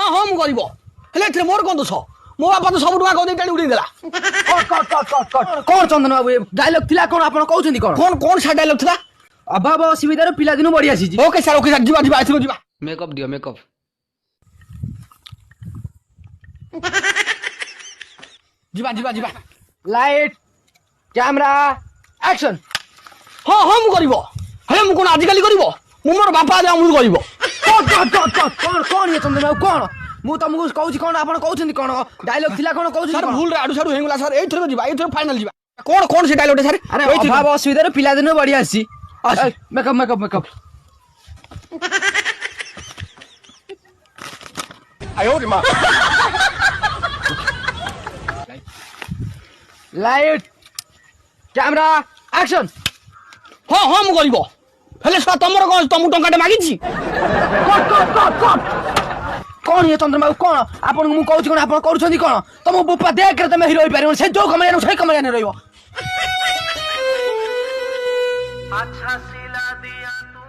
ହଁ ହଁ ମୁଁ କରିବ ହେଲେ ଏଥିରେ ମୋର କଣ ଦୋଷ ମୋ ବାପା ତ ସବୁ ଟଙ୍କା କଦେଇ ଟାଣି ଉଡେଇ ଦେଲା କଣ ଚନ୍ଦନ ବାବୁ ଡାଇଲଗ ଥିଲା କଣ ଆପଣ କହୁଛନ୍ତି କଣ କଣ କଣ ସେ ଡାଇଲଗ ଥିଲା ଅଭାବ ଅସୁବିଧାର ପିଲାଦିନୁ ବଢି ଆସିଛି ଓକେ ସାର୍ ଯିବା ଯିବା ଏଥିରୁ ଯିବା मेकअप दियो मेकअप ଯିବା ଯିବା ଯିବା ଲାଇଟ୍ କ୍ୟାମେରା ଆକ୍ସନ ହଁ ହଁ ମୁଁ କରିବ ହେଲେ ମୁଁ କଣ ଆଜିକାଲି କରିବ ମୁଁ ମୋର ବାପା ଆଜି ଆମକୁ କରିବ କଣ ଇଏ ଚନ୍ଦନ ବାବୁ କଣ ମୁଁ ତମକୁ କହୁଛି କଣ ଆପଣ କହୁଛନ୍ତି କଣ ଡାଇଲଗ ଥିଲା କଣ ସାର୍ କହୁଛନ୍ତି ଭୁଲରେ ଆଡୁ ସାଡୁ ହେଇଗଲା ସାର୍ ଏଇଥର ଯିବା ଏଇଥର ଫାଇନାଲ ଯିବା କଣ କଣ ସେ ଡାଇଲଗଟା ସାର୍ ଆରେ ଅଭାବ ଅସୁବିଧାର ପିଲାଦିନୁ ବଢି ଆସିଛି makeup makeup makeup light camera action ହଁ ହଁ ମୁଁ କରିବ ହେଲେ ସାର୍ ତମର କଣ ତମକୁ ଟଙ୍କାଟେ ମାଗିଛି କଣ ଇଏ ଚନ୍ଦ୍ର ବାବୁ କଣ ଆପଣଙ୍କୁ ମୁଁ କହୁଛି କଣ ଆପଣ କରୁଛନ୍ତି କଣ ତମ ବୋପା ଦେଖରେ ତମେ ହିରୋ ହେଇପାରିବ ସେ ଯୋଉ କମେଇଆ ସେଇ କମେଇଆ ରହିବ अच्छा सिला दिया तू